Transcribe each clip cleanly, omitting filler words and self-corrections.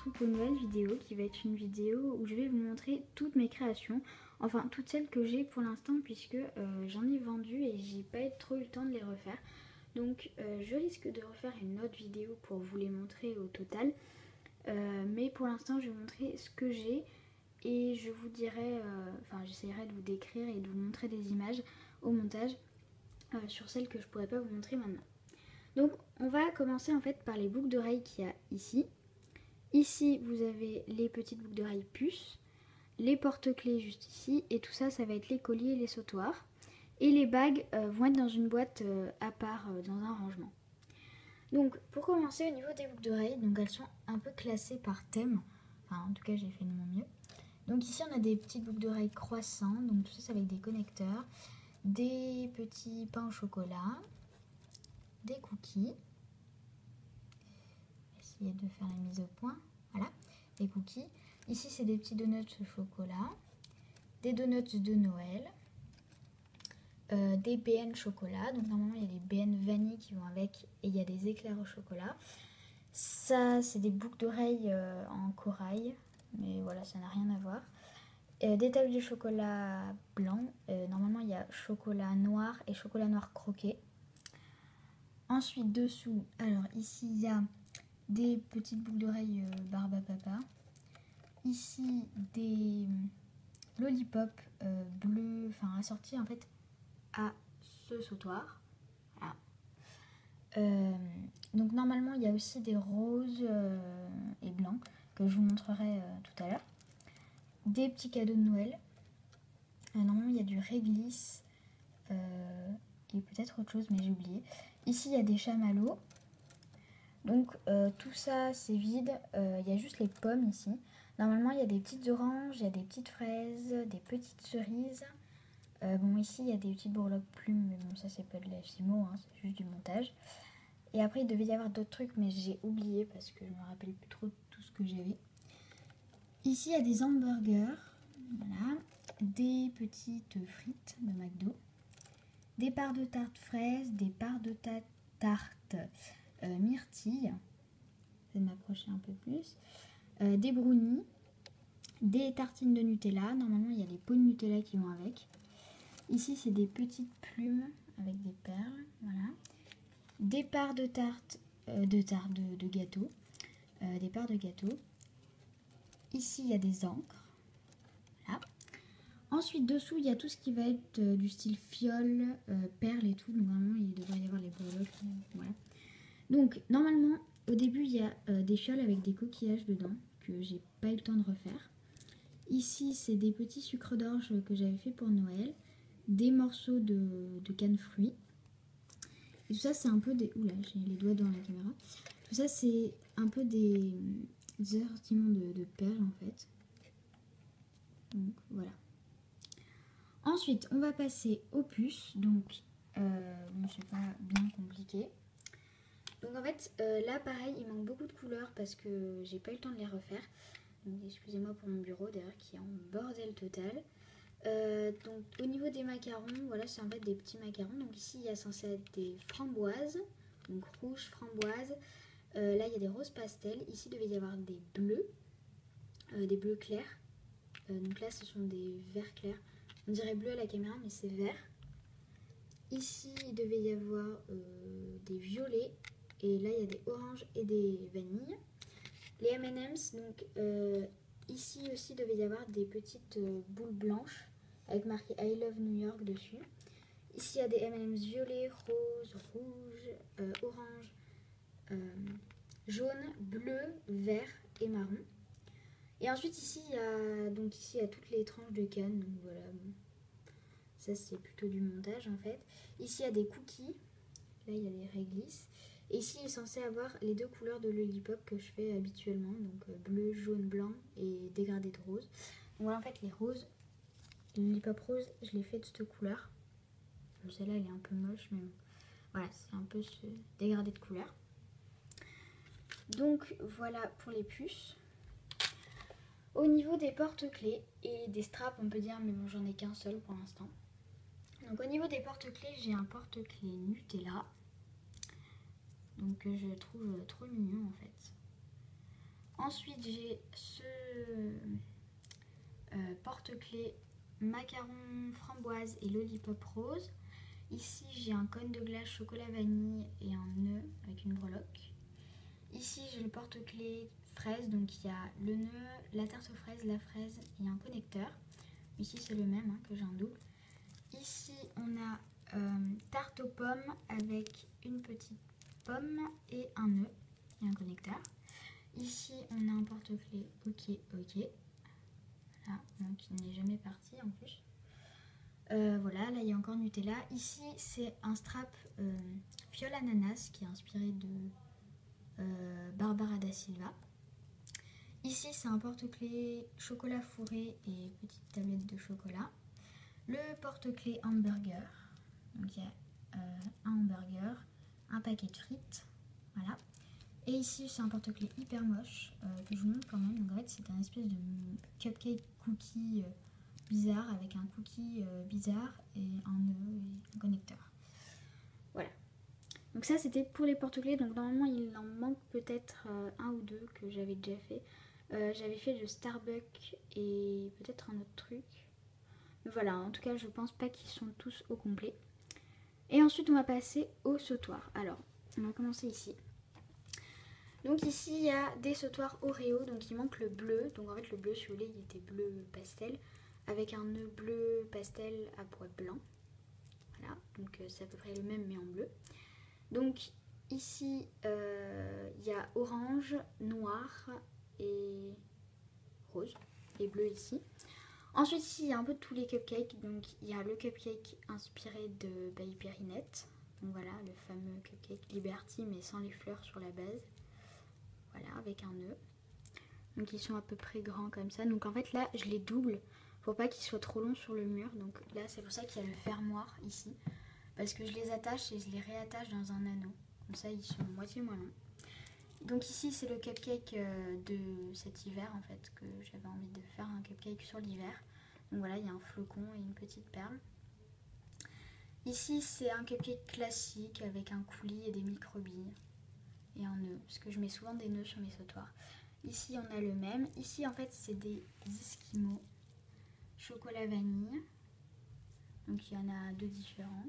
retrouve pour une nouvelle vidéo qui va être une vidéo où je vais vous montrer toutes mes créations. Enfin toutes celles que j'ai pour l'instant puisque j'en ai vendu et j'ai pas trop eu le temps de les refaire. Donc je risque de refaire une autre vidéo pour vous les montrer au total. Mais pour l'instant je vais vous montrer ce que j'ai et je vous dirai, j'essaierai de vous décrire et de vous montrer des images au montage sur celles que je pourrais pas vous montrer maintenant. Donc on va commencer en fait par les boucles d'oreilles qu'il y a ici. Ici vous avez les petites boucles d'oreilles puces, les porte-clés juste ici et tout ça, ça va être les colliers et les sautoirs. Et les bagues vont être dans une boîte à part, dans un rangement. Donc pour commencer au niveau des boucles d'oreilles, donc elles sont un peu classées par thème. Enfin en tout cas j'ai fait de mon mieux. Donc ici on a des petites boucles d'oreilles croissants, donc tout ça c'est avec des connecteurs, des petits pains au chocolat, des cookies. Essayer de faire la mise au point. Voilà, des cookies. Ici c'est des petits donuts au chocolat, des donuts de Noël, des BN chocolat. Donc normalement il y a des BN vanille qui vont avec et il y a des éclairs au chocolat. Ça c'est des boucles d'oreilles en corail, mais voilà ça n'a rien à voir. Des tables de chocolat blanc. Normalement il y a chocolat noir et chocolat noir croqué. Ensuite dessous, alors ici il y a des petites boucles d'oreilles barbe à papa. Ici des lollipops bleus, enfin assortis en fait à ce sautoir. Voilà. Donc normalement il y a aussi des roses et blancs que je vous montrerai tout à l'heure. Des petits cadeaux de Noël. Normalement il y a du réglisse et peut-être autre chose mais j'ai oublié. Ici il y a des chamallows. Donc tout ça c'est vide, il y a juste les pommes ici. Normalement il y a des petites oranges, il y a des petites fraises, des petites cerises. Bon ici il y a des petites bourreloques plumes, mais bon ça c'est pas de la chimo, hein, c'est juste du montage. Et après il devait y avoir d'autres trucs mais j'ai oublié parce que je me rappelle plus trop de tout ce que j'avais. Ici il y a des hamburgers, voilà, des petites frites de McDo, des parts de tarte fraise, des parts de tarte myrtille, je vais m'approcher un peu plus, des brownies, des tartines de Nutella, normalement il y a les pots de Nutella qui vont avec. Ici c'est des petites plumes avec des perles, voilà. Des parts de tarte, de gâteau, des parts de gâteau. Ici il y a des encres, voilà. Ensuite dessous il y a tout ce qui va être du style fiole, perles et tout, donc vraiment il devrait y avoir les breloques, voilà. Donc normalement au début il y a des fioles avec des coquillages dedans que j'ai pas eu le temps de refaire. Ici c'est des petits sucres d'orge que j'avais fait pour Noël, des morceaux de canne fruits. Et tout ça c'est un peu des... Oula j'ai les doigts dans la caméra. Tout ça c'est un peu des assortiments de perles en fait. Donc voilà. Ensuite on va passer aux puces. Donc bon, c'est pas bien compliqué. Donc en fait là pareil il manque beaucoup de couleurs parce que j'ai pas eu le temps de les refaire. Donc excusez-moi pour mon bureau d'ailleurs qui est en bordel total. Donc au niveau des macarons, voilà c'est en fait des petits macarons. Donc ici il y a censé être des framboises, donc rouge framboise. Là il y a des roses pastel. Ici il devait y avoir des bleus clairs. Donc là ce sont des verts clairs. On dirait bleu à la caméra mais c'est vert. Ici il devait y avoir des violets. Et là il y a des oranges et des vanilles. Les M&M's, donc ici aussi il devait y avoir des petites boules blanches avec marqué I Love New York dessus. Ici il y a des M&M's violets, rose, rouge, orange, jaune, bleu, vert et marron. Et ensuite ici il y a toutes les tranches de canne, donc voilà. Bon. Ça c'est plutôt du montage en fait. Ici il y a des cookies, là il y a des réglisses. Et ici il est censé avoir les deux couleurs de lollipop que je fais habituellement, donc bleu, jaune, blanc et dégradé de rose. Donc voilà en fait les roses, les lollipop roses, je les fais de cette couleur. Celle-là elle est un peu moche mais bon. Voilà c'est un peu ce dégradé de couleur. Donc voilà pour les puces. Au niveau des porte-clés et des straps on peut dire mais bon j'en ai qu'un seul pour l'instant. Donc au niveau des porte-clés j'ai un porte-clés Nutella. Donc je trouve trop mignon en fait. Ensuite, j'ai ce porte-clés macaron framboise et lollipop rose. Ici, j'ai un cône de glace chocolat vanille et un nœud avec une breloque. Ici, j'ai le porte-clés fraise, donc il y a le nœud, la tarte aux fraises, la fraise et un connecteur. Ici, c'est le même, hein, que j'ai un double. Ici, on a tarte aux pommes avec une petite pomme et un nœud et un connecteur. Ici, on a un porte-clés ok. Voilà, donc il n'est jamais parti en plus. Voilà, là il y a encore Nutella. Ici, c'est un strap fiole ananas qui est inspiré de Barbara da Silva. Ici, c'est un porte-clés chocolat fourré et petite tablette de chocolat. Le porte-clés hamburger. Donc il y a un hamburger, un paquet de frites. Voilà. Et ici, c'est un porte-clés hyper moche que je vous montre quand même. Donc en fait, c'est un espèce de cupcake cookie bizarre avec un cookie bizarre et un nœud et un connecteur. Voilà. Donc ça, c'était pour les porte-clés. Donc normalement, il en manque peut-être un ou deux que j'avais déjà fait. J'avais fait le Starbucks et peut-être un autre truc. Mais voilà, en tout cas, je pense pas qu'ils sont tous au complet. Et ensuite, on va passer au sautoir. Alors, on va commencer ici. Donc ici, il y a des sautoirs Oreo. Donc il manque le bleu. Donc en fait, le bleu, si vous voulez, il était bleu pastel avec un nœud bleu pastel à bois blanc. Voilà, donc c'est à peu près le même mais en bleu. Donc ici, il y a orange, noir et rose et bleu ici. Ensuite ici, il y a un peu de tous les cupcakes. Donc il y a le cupcake inspiré de By Périnette. Donc voilà, le fameux cupcake Liberty mais sans les fleurs sur la base. Voilà, avec un nœud. Donc ils sont à peu près grands comme ça. Donc en fait là, je les double pour pas qu'ils soient trop longs sur le mur. Donc là, c'est pour ça qu'il y a le fermoir ici. Parce que je les attache et je les réattache dans un anneau. Comme ça, ils sont moitié moins longs. Donc ici, c'est le cupcake de cet hiver en fait, que j'avais envie de faire un cupcake sur l'hiver. Donc voilà, il y a un flocon et une petite perle. Ici, c'est un cupcake classique avec un coulis et des microbilles et un nœud. Parce que je mets souvent des nœuds sur mes sautoirs. Ici, on a le même. Ici, en fait, c'est des Esquimaux chocolat vanille. Donc, il y en a deux différents.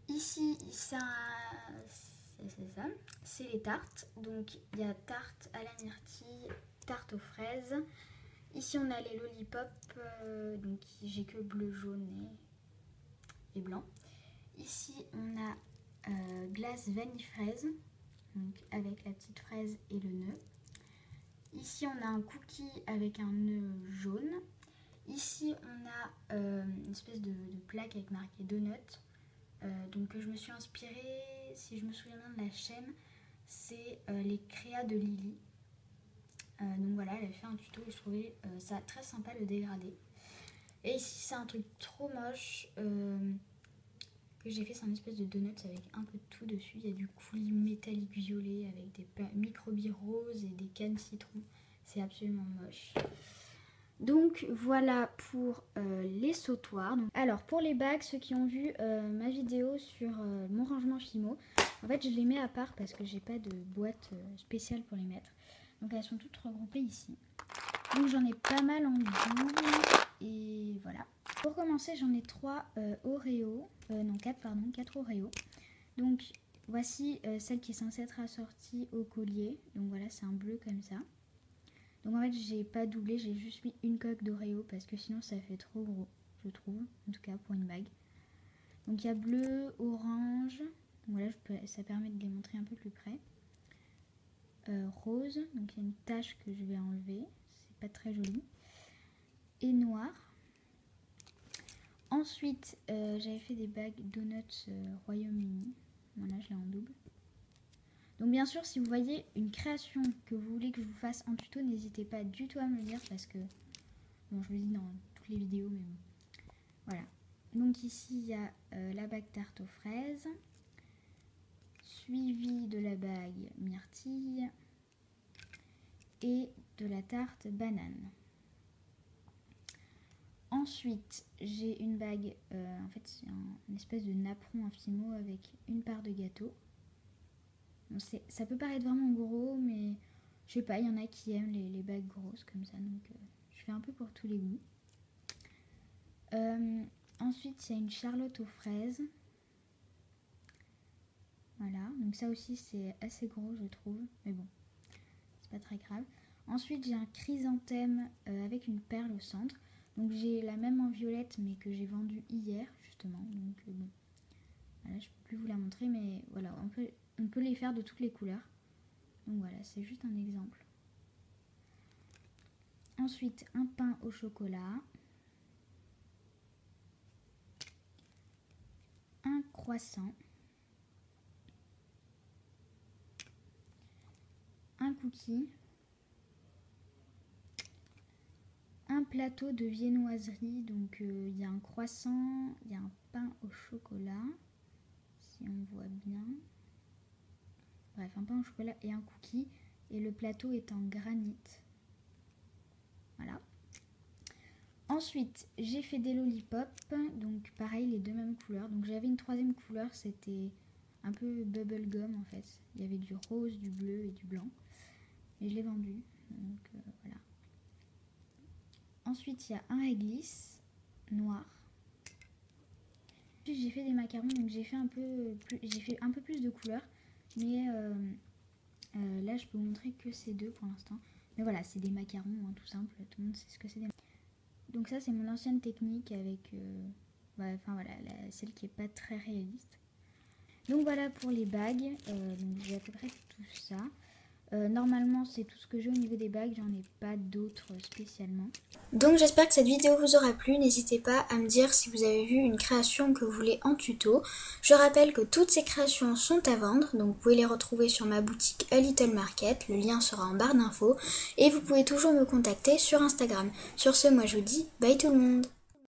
Ici, c'est ça. C'est les tartes. Donc, il y a tarte à la myrtille, tarte aux fraises. Ici, on a les lollipops. Donc, j'ai que bleu, jaune et blanc. Ici, on a glace vanille fraise. Donc, avec la petite fraise et le nœud. Ici, on a un cookie avec un nœud jaune. Ici, on a une espèce de plaque avec marqué Donut. Donc, je me suis inspirée, si je me souviens bien de la chaîne, c'est les créas de Lily. Donc voilà, elle avait fait un tuto et je trouvais ça très sympa le dégradé. Et ici, c'est un truc trop moche que j'ai fait, c'est un espèce de donut avec un peu de tout dessus. Il y a du coulis métallique violet avec des microbilles roses et des cannes citron. C'est absolument moche. Donc voilà pour les sautoirs. Donc, alors pour les bagues, ceux qui ont vu ma vidéo sur mon rangement Fimo, en fait je les mets à part parce que j'ai pas de boîte spéciale pour les mettre. Donc elles sont toutes regroupées ici. Donc j'en ai pas mal en double et voilà. Pour commencer, j'en ai 3 Oreo, non 4 pardon, 4 Oreo. Donc voici celle qui est censée être assortie au collier. Donc voilà, c'est un bleu comme ça. Donc en fait, j'ai pas doublé, j'ai juste mis une coque d'Oreo parce que sinon ça fait trop gros, je trouve, en tout cas pour une bague. Donc il y a bleu, orange, donc voilà, ça permet de les montrer un peu plus près. Rose, donc il y a une tache que je vais enlever, c'est pas très joli. Et noir. Ensuite, j'avais fait des bagues Donuts Royaume-Uni. Voilà, je l'ai en double. Donc bien sûr, si vous voyez une création que vous voulez que je vous fasse en tuto, n'hésitez pas du tout à me le dire parce que, bon, je le dis dans toutes les vidéos, mais bon. Voilà. Donc ici, il y a la bague tarte aux fraises, suivie de la bague myrtille et de la tarte banane. Ensuite, j'ai une bague, en fait c'est une espèce de napperon en Fimo avec une part de gâteau. Bon, ça peut paraître vraiment gros, mais Je sais pas, il y en a qui aiment les bagues grosses comme ça, donc je fais un peu pour tous les goûts. Ensuite, il y a une Charlotte aux fraises. Voilà, donc ça aussi c'est assez gros je trouve, mais bon, c'est pas très grave. Ensuite, j'ai un chrysanthème avec une perle au centre. Donc j'ai la même en violette mais que j'ai vendue hier justement. Donc bon, voilà, je peux plus vous la montrer, mais voilà, on peut les faire de toutes les couleurs. Donc voilà, c'est juste un exemple. Ensuite, un pain au chocolat. Un croissant. Un cookie. Un plateau de viennoiserie. Donc il y a un croissant, il y a un pain au chocolat. Si on voit bien. Bref, un pain au chocolat et un cookie. Et le plateau est en granit. Voilà. Ensuite, j'ai fait des lollipops. Donc pareil, les deux mêmes couleurs. Donc j'avais une troisième couleur, c'était un peu bubblegum en fait. Il y avait du rose, du bleu et du blanc. Et je l'ai vendu. Donc voilà. Ensuite, il y a un réglisse noir. Ensuite, j'ai fait des macarons. Donc j'ai fait un peu plus de couleurs. Mais là, je peux vous montrer que ces deux pour l'instant. Mais voilà, c'est des macarons, hein, tout simple. Tout le monde sait ce que c'est des macarons. Donc ça, c'est mon ancienne technique avec celle qui est pas très réaliste. Donc voilà pour les bagues. Donc j'ai à peu près tout ça. Normalement, c'est tout ce que j'ai au niveau des bagues. J'en ai pas d'autres spécialement. Donc j'espère que cette vidéo vous aura plu. N'hésitez pas à me dire si vous avez vu une création que vous voulez en tuto. Je rappelle que toutes ces créations sont à vendre. Donc vous pouvez les retrouver sur ma boutique A Little Market. Le lien sera en barre d'infos. Et vous pouvez toujours me contacter sur Instagram. Sur ce, moi je vous dis bye tout le monde.